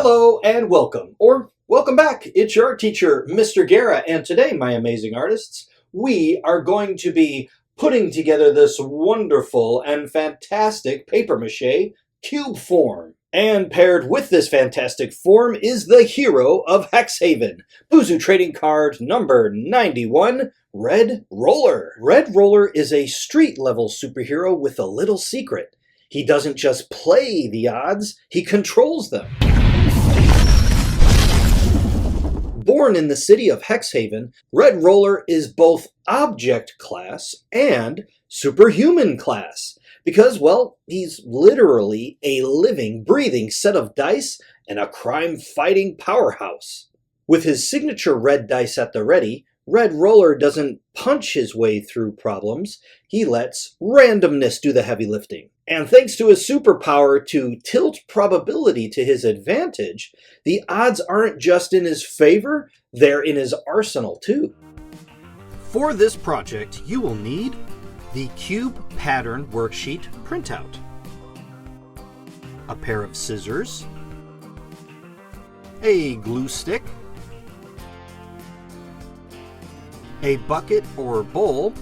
Hello and welcome, or welcome back. It's your art teacher, Mr. Guerra, and today, my amazing artists, we are going to be putting together this wonderful and fantastic papier-mâché cube form. And paired with this fantastic form is the hero of Hexhaven, Buzu trading card number 91, Red Roller. Red Roller is a street-level superhero with a little secret. He doesn't just play the odds, he controls them. Born in the city of Hexhaven, Red Roller is both object class and superhuman class because, well, he's literally a living, breathing set of dice and a crime-fighting powerhouse. With his signature red dice at the ready, Red Roller doesn't punch his way through problems, he lets randomness do the heavy lifting. And thanks to his superpower to tilt probability to his advantage, the odds aren't just in his favor, they're in his arsenal too. For this project, you will need the Cube Pattern Worksheet printout, a pair of scissors, a glue stick, a bucket or bowl,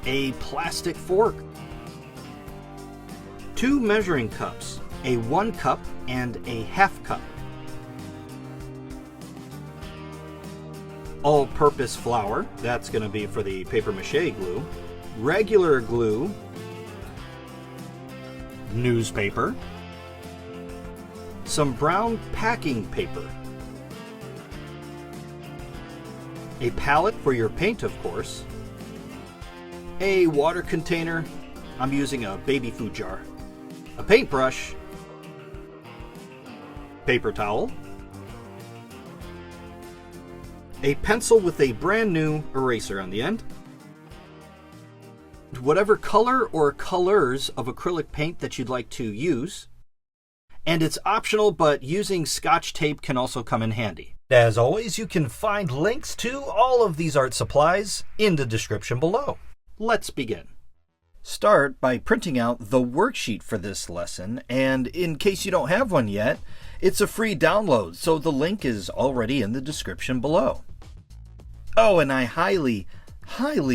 a plastic fork, 2 measuring cups, a 1 cup and a half cup, all-purpose flour, that's going to be for the papier-mâché glue, regular glue, newspaper, some brown packing paper, a palette for your paint, of course, a water container, I'm using a baby food jar, a paintbrush, paper towel, a pencil with a brand new eraser on the end, whatever color or colors of acrylic paint that you'd like to use, and it's optional, but using Scotch tape can also come in handy. As always, you can find links to all of these art supplies in the description below. Let's begin. Start by printing out the worksheet for this lesson, and in case you don't have one yet, it's a free download, so the link is already in the description below. Oh, and I highly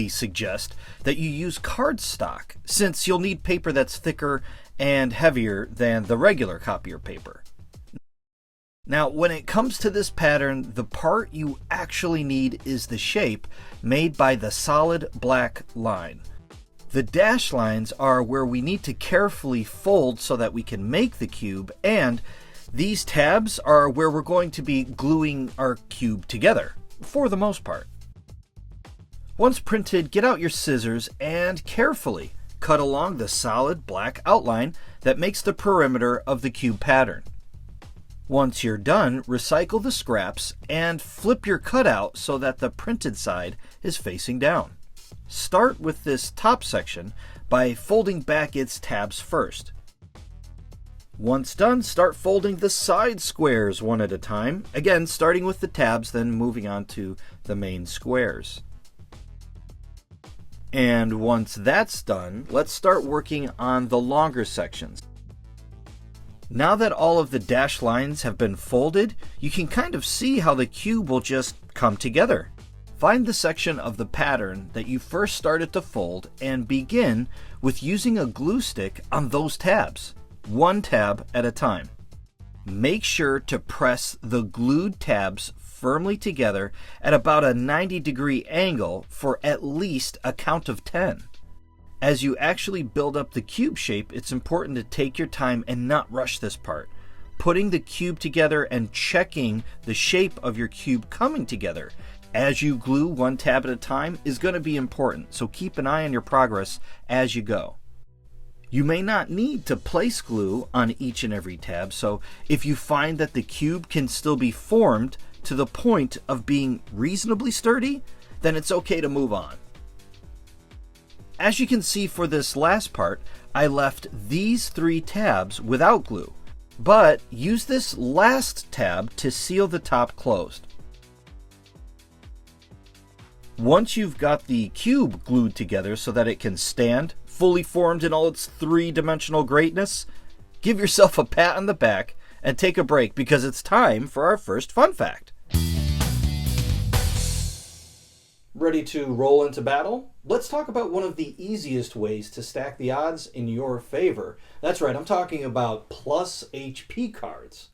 suggest that you use cardstock, since you'll need paper that's thicker and heavier than the regular copier paper. Now, when it comes to this pattern, the part you actually need is the shape made by the solid black line. The dash lines are where we need to carefully fold so that we can make the cube, and these tabs are where we're going to be gluing our cube together, for the most part. Once printed, get out your scissors and carefully cut along the solid black outline that makes the perimeter of the cube pattern. Once you're done, recycle the scraps and flip your cutout so that the printed side is facing down. Start with this top section by folding back its tabs first. Once done, start folding the side squares one at a time, again starting with the tabs, then moving on to the main squares. And once that's done, let's start working on the longer sections. Now that all of the dashed lines have been folded, you can kind of see how the cube will just come together. Find the section of the pattern that you first started to fold and begin with using a glue stick on those tabs, one tab at a time. Make sure to press the glued tabs firmly together at about a 90-degree angle for at least a count of 10. As you actually build up the cube shape, it's important to take your time and not rush this part. Putting the cube together and checking the shape of your cube coming together as you glue one tab at a time is going to be important, so keep an eye on your progress as you go. You may not need to place glue on each and every tab, so if you find that the cube can still be formed to the point of being reasonably sturdy, then it's okay to move on. As you can see for this last part, I left these 3 tabs without glue, but use this last tab to seal the top closed. Once you've got the cube glued together so that it can stand, fully formed in all its 3-dimensional greatness, give yourself a pat on the back and take a break because it's time for our first fun fact. Ready to roll into battle? Let's talk about one of the easiest ways to stack the odds in your favor. That's right, I'm talking about plus HP cards.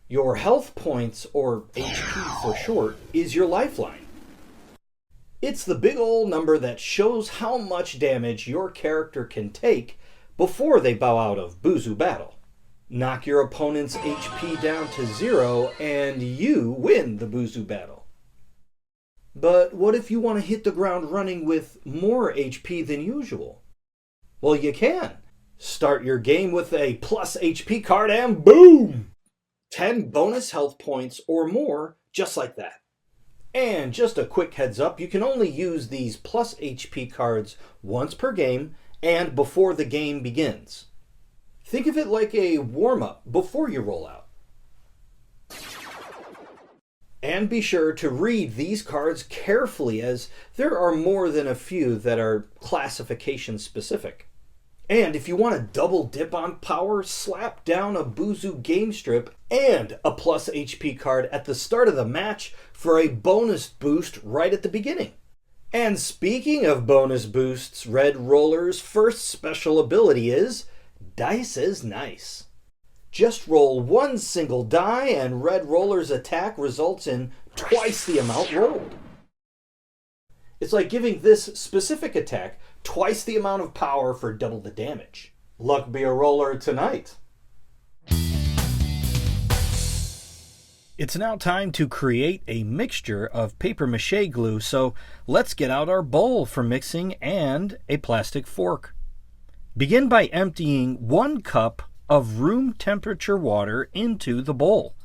Your health points, or HP for short, is your lifeline. It's the big ol' number that shows how much damage your character can take before they bow out of Buzu Battle. Knock your opponent's HP down to 0 and you win the Buzu Battle. But what if you want to hit the ground running with more HP than usual? Well, you can. Start your game with a plus HP card and boom! 10 bonus health points or more, just like that. And just a quick heads up, you can only use these plus HP cards once per game and before the game begins. Think of it like a warm-up before you roll out. And be sure to read these cards carefully, as there are more than a few that are classification specific. And if you want to double dip on power, slap down a Buzu game strip and a plus HP card at the start of the match for a bonus boost right at the beginning. And speaking of bonus boosts, Red Roller's first special ability is Dice is Nice. Just roll one single die and Red Roller's attack results in twice the amount rolled. It's like giving this specific attack twice the amount of power for double the damage. Luck be a roller tonight. It's now time to create a mixture of paper mache glue, so let's get out our bowl for mixing and a plastic fork. Begin by emptying 1 cup of room temperature water into the bowl.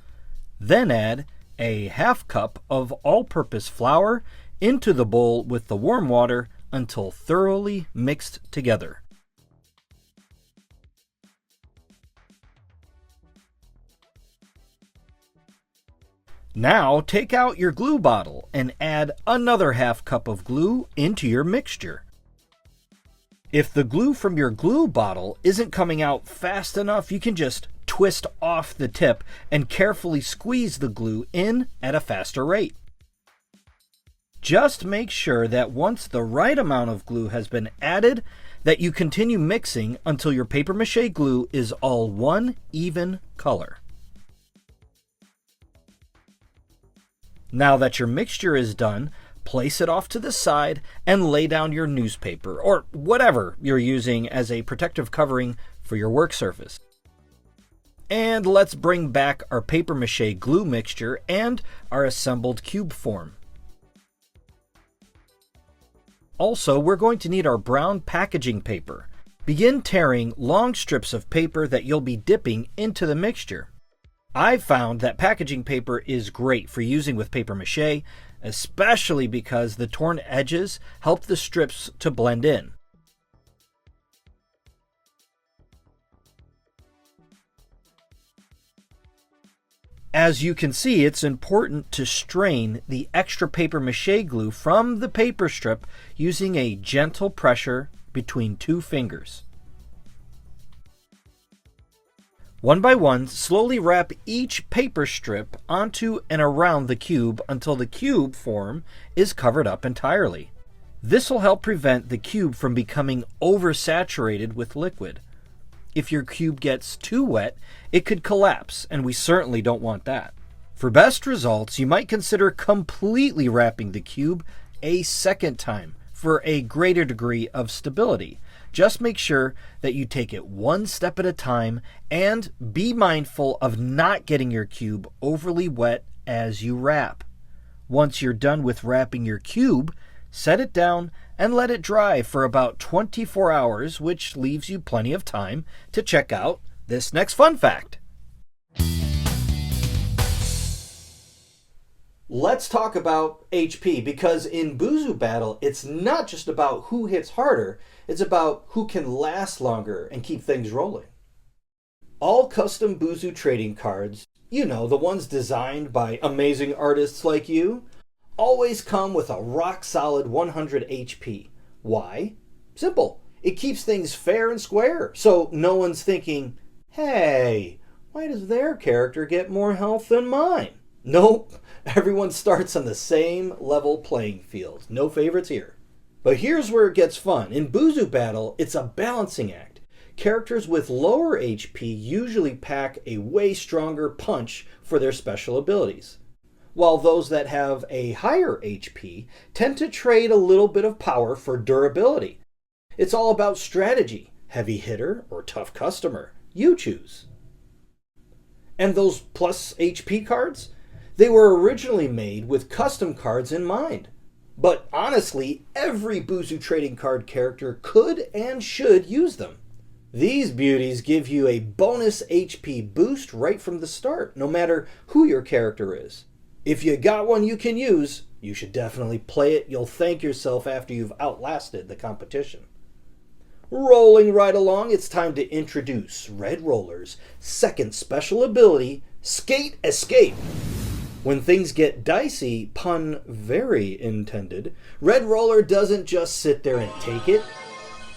Then add a half cup of all-purpose flour into the bowl with the warm water until thoroughly mixed together. Now take out your glue bottle and add another half cup of glue into your mixture. If the glue from your glue bottle isn't coming out fast enough, you can just twist off the tip and carefully squeeze the glue in at a faster rate. Just make sure that once the right amount of glue has been added, that you continue mixing until your paper mache glue is all one even color. Now that your mixture is done, place it off to the side and lay down your newspaper or whatever you're using as a protective covering for your work surface. And let's bring back our paper mache glue mixture and our assembled cube form. Also, we're going to need our brown packaging paper. Begin tearing long strips of paper that you'll be dipping into the mixture. I've found that packaging paper is great for using with paper mache, especially because the torn edges help the strips to blend in. As you can see, it's important to strain the extra paper mache glue from the paper strip using a gentle pressure between 2 fingers. One by one, slowly wrap each paper strip onto and around the cube until the cube form is covered up entirely. This will help prevent the cube from becoming oversaturated with liquid. If your cube gets too wet, it could collapse, and we certainly don't want that. For best results, you might consider completely wrapping the cube a second time for a greater degree of stability. Just make sure that you take it one step at a time and be mindful of not getting your cube overly wet as you wrap. Once you're done with wrapping your cube, set it down and let it dry for about 24 hours, which leaves you plenty of time to check out this next fun fact. Let's talk about HP, because in Buzu Battle, it's not just about who hits harder, it's about who can last longer and keep things rolling. All custom Buzu trading cards, you know, the ones designed by amazing artists like you, always come with a rock-solid 100 HP. Why? Simple. It keeps things fair and square, so no one's thinking, hey, Why does their character get more health than mine? Nope, everyone starts on the same level playing field. No favorites here. But here's where it gets fun. In Buzu Battle, it's a balancing act. Characters with lower HP usually pack a way stronger punch for their special abilities, while those that have a higher HP tend to trade a little bit of power for durability. It's all about strategy, heavy hitter or tough customer. You choose. And those plus HP cards? They were originally made with custom cards in mind. But honestly, every Buzu trading card character could and should use them. These beauties give you a bonus HP boost right from the start, no matter who your character is. If you got one you can use, you should definitely play it. You'll thank yourself after you've outlasted the competition. Rolling right along, it's time to introduce Red Roller's second special ability, Skate Escape. When things get dicey, pun very intended, Red Roller doesn't just sit there and take it.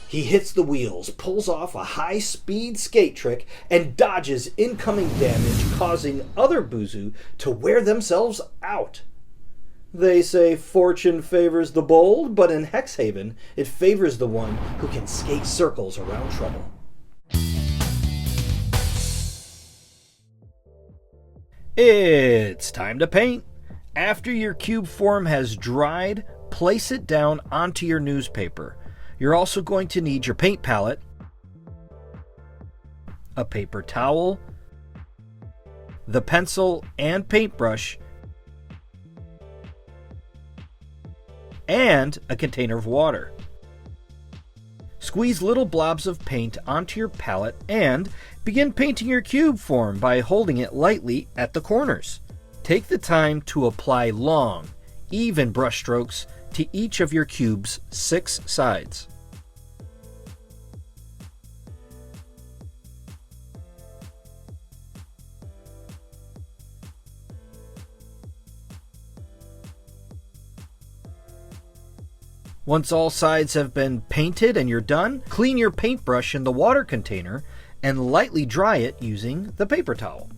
He hits the wheels, pulls off a high-speed skate trick, and dodges incoming damage, causing other Buzu to wear themselves out. They say fortune favors the bold, but in Hexhaven, it favors the one who can skate circles around trouble. It's time to paint. After your cube form has dried, place it down onto your newspaper. You're also going to need your paint palette, a paper towel, the pencil and paintbrush, and a container of water. Squeeze little blobs of paint onto your palette and begin painting your cube form by holding it lightly at the corners. Take the time to apply long, even brush strokes to each of your cube's 6 sides. Once all sides have been painted and you're done, clean your paintbrush in the water container and lightly dry it using the paper towel.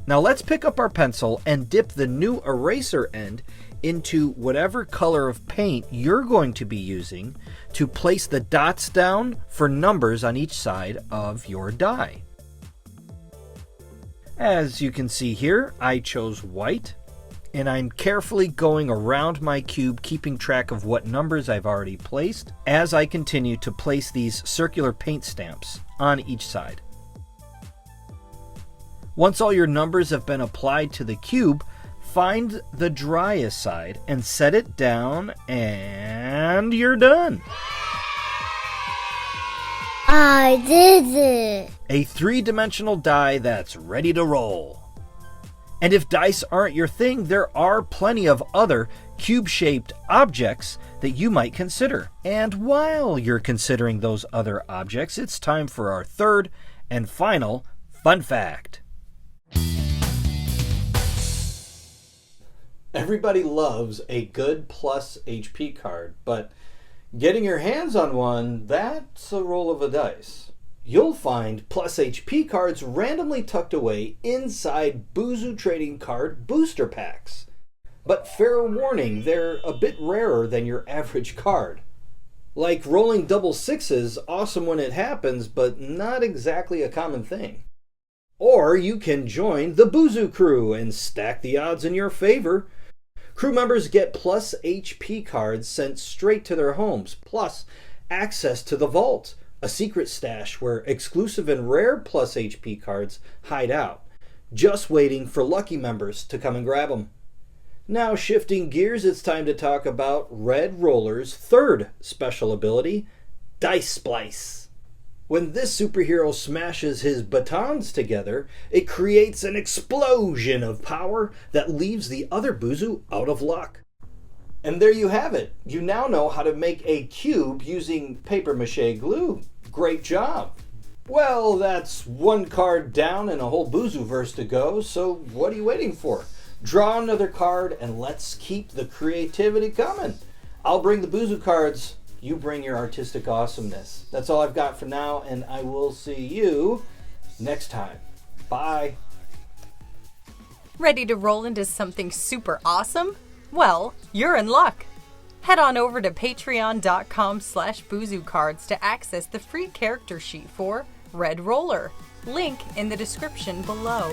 Now let's pick up our pencil and dip the new eraser end into whatever color of paint you're going to be using to place the dots down for numbers on each side of your die. As you can see here, I chose white, and I'm carefully going around my cube, keeping track of what numbers I've already placed as I continue to place these circular paint stamps on each side. Once all your numbers have been applied to the cube, find the driest side and set it down, and you're done. I did it! A 3-dimensional die that's ready to roll. And if dice aren't your thing, there are plenty of other cube-shaped objects that you might consider. And while you're considering those other objects, it's time for our third and final fun fact. Everybody loves a good plus HP card, but getting your hands on one, that's a roll of a dice. You'll find plus HP cards randomly tucked away inside Buzu trading card booster packs. But fair warning, they're a bit rarer than your average card. Like rolling double sixes, awesome when it happens, but not exactly a common thing. Or you can join the Buzu crew and stack the odds in your favor. Crew members get plus HP cards sent straight to their homes, plus access to the vault, a secret stash where exclusive and rare plus HP cards hide out, just waiting for lucky members to come and grab them. Now shifting gears, it's time to talk about Red Roller's third special ability, Dice Splice. When this superhero smashes his batons together, it creates an explosion of power that leaves the other Buzu out of luck. And there you have it. You now know how to make a cube using paper mache glue. Great job. Well, that's one card down and a whole Buzu-verse to go, so what are you waiting for? Draw another card and let's keep the creativity coming. I'll bring the Buzu cards. You bring your artistic awesomeness. That's all I've got for now, and I will see you next time. Bye. Ready to roll into something super awesome? Well, you're in luck. Head on over to patreon.com/buzucards to access the free character sheet for Red Roller. Link in the description below.